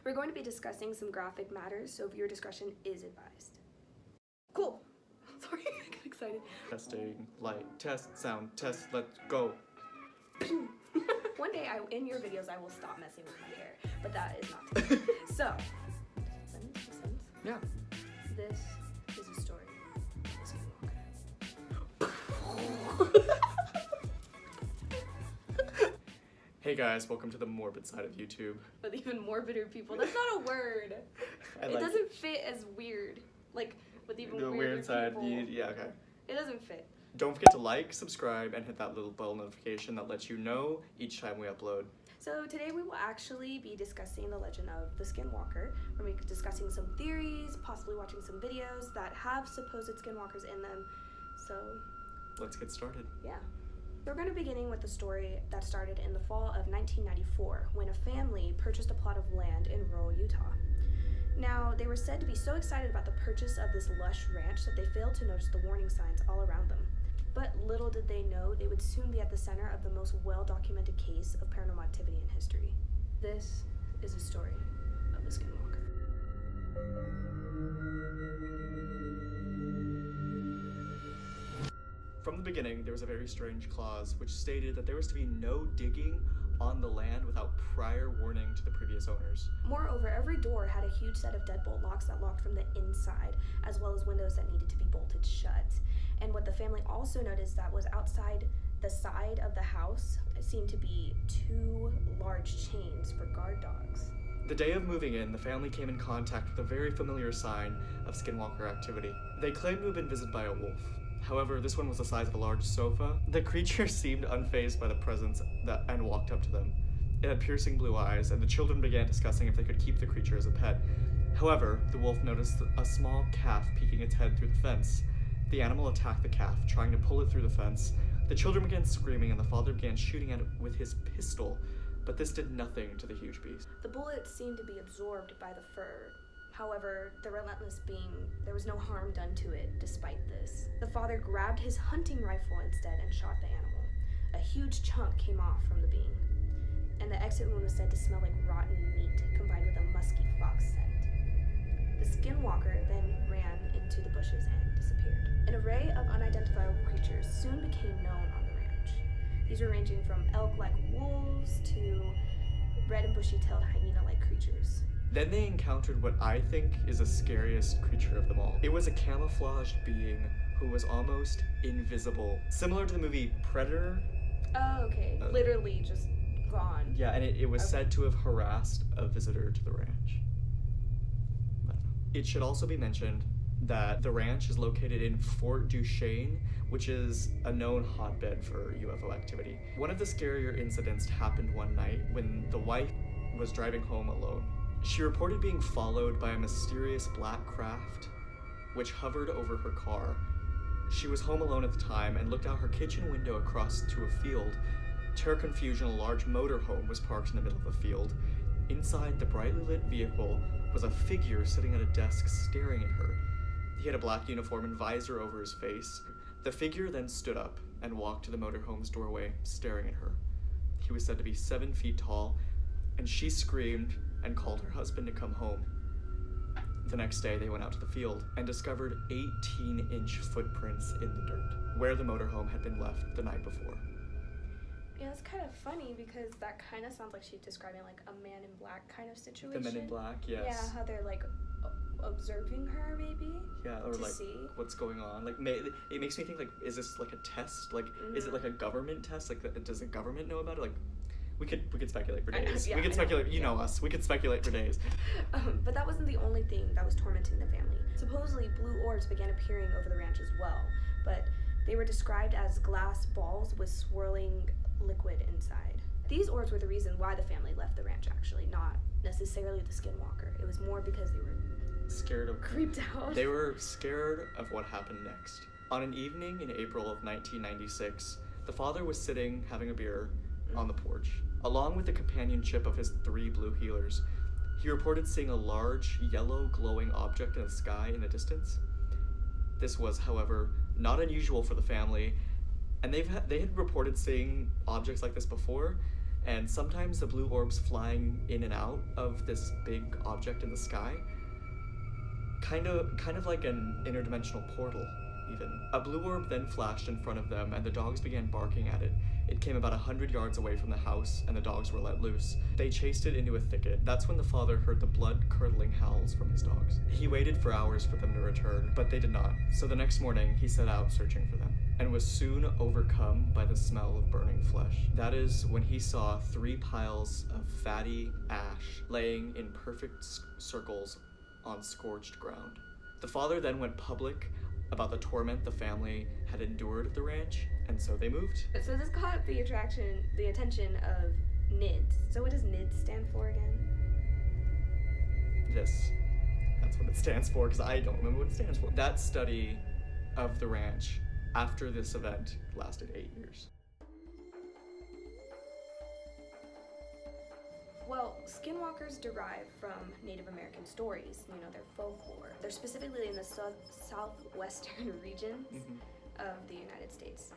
We're going to be discussing some graphic matters, so viewer discretion is advised. Cool. Sorry, I got excited. Testing, light, test, sound, test, let's go. One day, in your videos, I will stop messing with my hair, but that is not today. So, listen. Yeah. This is a story of Skinwalker. Hey guys, welcome to the morbid side of YouTube. With even morbider people. That's not a word. It doesn't fit as weird. Like, with even the weirder weird side. people. Yeah, okay. It doesn't fit. Don't forget to like, subscribe, and hit that little bell notification that lets you know each time we upload. So today we will actually be discussing the legend of the Skinwalker. We're going to be discussing some theories, possibly watching some videos that have supposed skinwalkers in them. So let's get started. Yeah. We're going to be beginning with the story that started in the fall of 1994 when a family purchased a plot of land in rural Utah. Now, they were said to be so excited about the purchase of this lush ranch that they failed to notice the warning signs all around them. But little did they know they would soon be at the center of the most well-documented case of paranormal activity in history. This is a story of the Skinwalker. From the beginning, there was a very strange clause which stated that there was to be no digging on the land without prior warning to the previous owners. Moreover, every door had a huge set of deadbolt locks that locked from the inside, as well as windows that needed to be bolted shut. And what the family also noticed that was outside the side of the house seemed to be 2 large chains for guard dogs. The day of moving in, the family came in contact with a very familiar sign of Skinwalker activity. They claimed to have been visited by a wolf. However, this one was the size of a large sofa. The creature seemed unfazed by the presence and walked up to them. It had piercing blue eyes, and the children began discussing if they could keep the creature as a pet. However, the wolf noticed a small calf peeking its head through the fence. The animal attacked the calf, trying to pull it through the fence. The children began screaming, and the father began shooting at it with his pistol, but this did nothing to the huge beast. The bullet seemed to be absorbed by the fur. However, the relentless being, there was no harm done to it despite this. The father grabbed his hunting rifle instead and shot the animal. A huge chunk came off from the being, and the exit wound was said to smell like rotten meat combined with a musky fox scent. The Skinwalker then ran into the bushes and disappeared. An array of unidentifiable creatures soon became known on the ranch. These were ranging from elk-like wolves to red and bushy-tailed hyena-like creatures. Then they encountered what I think is the scariest creature of them all. It was a camouflaged being who was almost invisible. Similar to the movie Predator. Oh, okay. Literally just gone. Yeah, and it was said to have harassed a visitor to the ranch. It should also be mentioned that the ranch is located in Fort Duchesne, which is a known hotbed for UFO activity. One of the scarier incidents happened one night when the wife was driving home alone. She reported being followed by a mysterious black craft which hovered over her car. She was home alone at the time and looked out her kitchen window across to a field. To her confusion, a large motorhome was parked in the middle of the field. Inside the brightly lit vehicle was a figure sitting at a desk staring at her. He had a black uniform and visor over his face. The figure then stood up and walked to the motorhome's doorway, staring at her. He was said to be 7 feet tall, and she screamed and called her husband to come home. The next day, they went out to the field and discovered 18-inch footprints in the dirt, where the motorhome had been left the night before. Yeah, it's kind of funny because that kind of sounds like she's describing like a Man in Black kind of situation. The Men in Black, yes. Yeah, how they're like observing her maybe. Yeah, or like see what's going on. Like it makes me think like, is this like a test? Like, is it like a government test? Like, does the government know about it? Like, we could speculate for days. Yeah, we could speculate. You know us. We could speculate for days. But that wasn't the only thing that was tormenting the family. Supposedly, blue orbs began appearing over the ranch as well, but they were described as glass balls with swirling liquid inside. These orbs were the reason why the family left the ranch, actually, not necessarily the Skinwalker. It was more because they were creeped out. They were scared of what happened next. On an evening in April of 1996, the father was sitting having a beer on the porch, along with the companionship of his 3 blue healers. He reported seeing a large, yellow, glowing object in the sky in the distance. This was, however, not unusual for the family, and they had reported seeing objects like this before, And sometimes the blue orbs flying in and out of this big object in the sky, kind of like an interdimensional portal, even. A blue orb then flashed in front of them, and the dogs began barking at it. It came about 100 yards away from the house, and the dogs were let loose. They chased it into a thicket. That's when the father heard the blood-curdling howls from his dogs. He waited for hours for them to return, but they did not. So the next morning, he set out searching for them, and was soon overcome by the smell of burning flesh. That is when he saw 3 piles of fatty ash laying in perfect circles on scorched ground. The father then went public about the torment the family had endured at the ranch, and so they moved. So this caught the attention of NIDS. So what does NIDS stand for again? That's what it stands for, because I don't remember what it stands for. That study of the ranch after this event lasted 8 years. Well, skinwalkers derive from Native American stories, their folklore. They're specifically in the southwestern regions of the United States.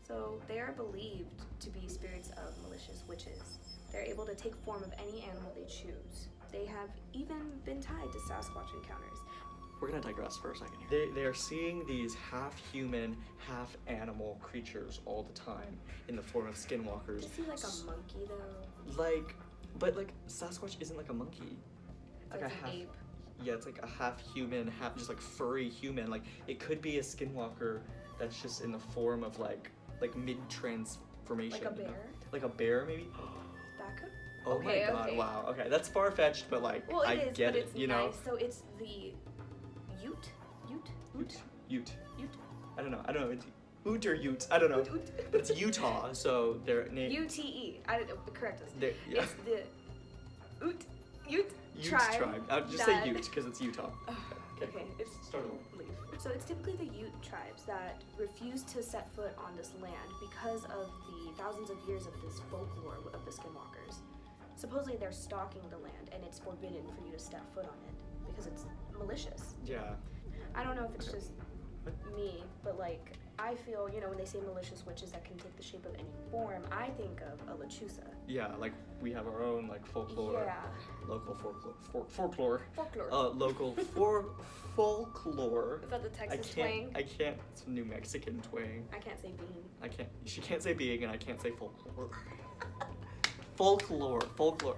So they are believed to be spirits of malicious witches. They're able to take form of any animal they choose. They have even been tied to Sasquatch encounters. We're gonna digress for a second here. They are seeing these half-human, half-animal creatures all the time in the form of skinwalkers. Is he like a monkey though? But Sasquatch isn't like a monkey. It's like it's a an half. ape. Yeah, it's like a half-human, half just like furry human. Like it could be a skinwalker that's just in the form of like mid-transformation. Like a bear? Like a bear, maybe. That could. Oh Okay, my god! okay. Wow. Okay, that's far-fetched, but like Well, I is, get but it. it's You nice. know. So it's the Ute. Ute. I don't know. It's Ute or Ute. I don't know. Ute. But it's Utah, so they're named. UTE. Correct us. Yeah. It's the Ute Ute tribe. I'll just say Ute because it's Utah. Okay. It's Start over. leave. So it's typically the Ute tribes that refuse to set foot on this land because of the thousands of years of this folklore of the skinwalkers. Supposedly they're stalking the land and it's forbidden for you to step foot on it because it's malicious. Yeah. I don't know if it's just me, but like I feel, when they say malicious witches that can take the shape of any form, I think of a lechusa. Yeah, like we have our own like folklore. Yeah. Local folklore. Folklore. Local folklore. Is that the Texas twang? I can't. It's New Mexican twang. I can't say being. She can't say being, and I can't say folklore. Folklore.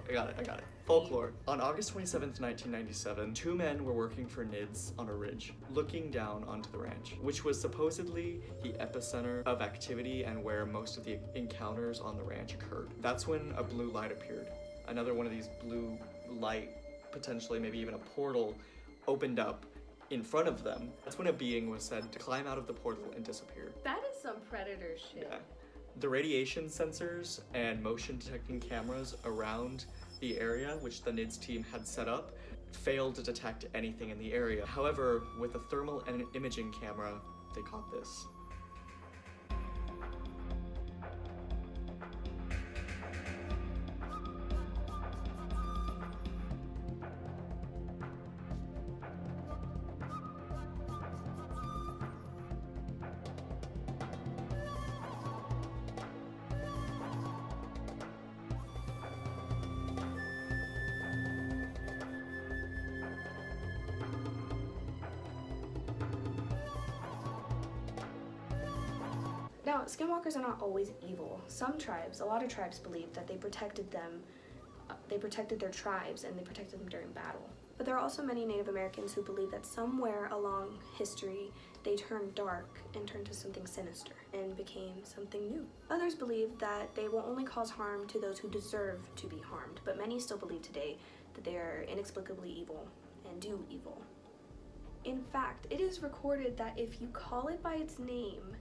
I got it. Folklore. On August 27th, 1997, 2 men were working for NIDS on a ridge, looking down onto the ranch, which was supposedly the epicenter of activity and where most of the encounters on the ranch occurred. That's when a blue light appeared. Another one of these blue light, potentially maybe even a portal, opened up in front of them. That's when a being was said to climb out of the portal and disappear. That is some predator shit. Yeah. The radiation sensors and motion detecting cameras around the area, which the NIDS team had set up, failed to detect anything in the area. However, with a thermal and imaging camera, they caught this. Now, skinwalkers are not always evil. A lot of tribes believe that they protected them, they protected their tribes, and they protected them during battle. But there are also many Native Americans who believe that somewhere along history, they turned dark and turned to something sinister and became something new. Others believe that they will only cause harm to those who deserve to be harmed, but many still believe today that they are inexplicably evil and do evil. In fact, it is recorded that if you call it by its name,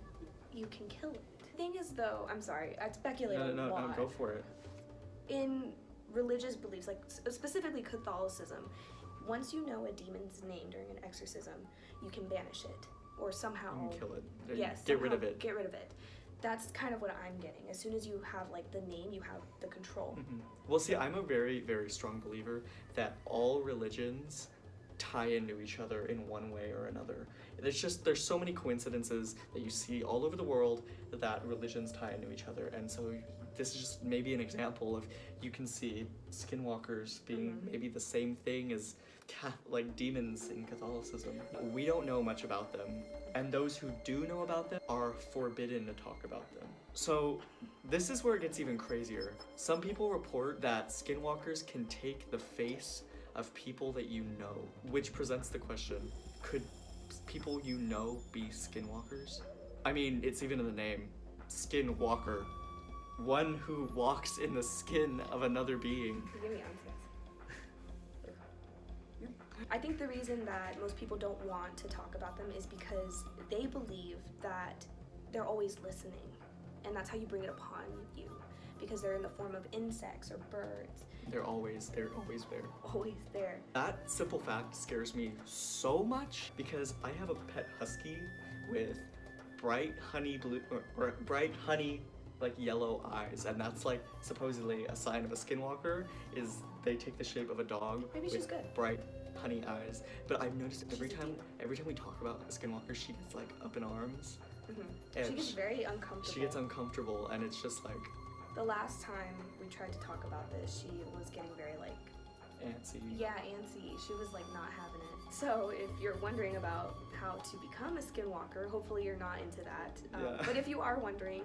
you can kill it. The thing is though, I'm sorry, I speculate a lot. No, go for it. In religious beliefs, like specifically Catholicism, once you know a demon's name during an exorcism, you can banish it or somehow You can kill it. Yes, Get rid of it. Get rid of it. That's kind of what I'm getting. As soon as you have like the name, you have the control. Mm-hmm. Well, see, I'm a very, very strong believer that all religions tie into each other in one way or another. There's so many coincidences that you see all over the world that religions tie into each other, and so this is just maybe an example of, you can see skinwalkers being maybe the same thing as like demons in Catholicism. We don't know much about them, and those who do know about them are forbidden to talk about them. So this is where it gets even crazier. Some people report that skinwalkers can take the face of people that you know, which presents the question, could people you know be skinwalkers? I mean, it's even in the name, Skinwalker. One who walks in the skin of another being. Give me answers. I think the reason that most people don't want to talk about them is because they believe that they're always listening, and that's how you bring it upon you, because they're in the form of insects or birds. They're always there. Always there. That simple fact scares me so much because I have a pet husky with bright honey blue or bright honey like yellow eyes, and that's like supposedly a sign of a skinwalker, is they take the shape of a dog. Maybe with she's good. Bright honey eyes. But I've noticed every time we talk about a skinwalker, she gets like up in arms. And She gets very uncomfortable. She gets uncomfortable, and it's just like The last time we tried to talk about this, she was getting very like antsy. Yeah, antsy. She was like not having it. So if you're wondering about how to become a skinwalker, hopefully you're not into that. But if you are wondering,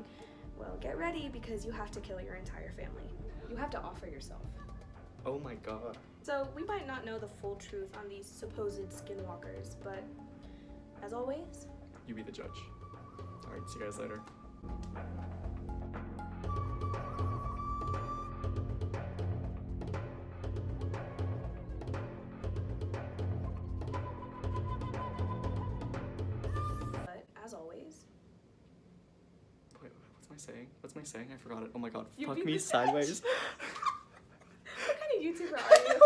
well, get ready, because you have to kill your entire family. You have to offer yourself. Oh my god. So we might not know the full truth on these supposed skinwalkers, but as always, You be the judge. Alright, see you guys later. but as always, Wait, what's my saying? What's my saying? I forgot it. Oh my god. You Fuck be me the judge. sideways. what kind of YouTuber are you?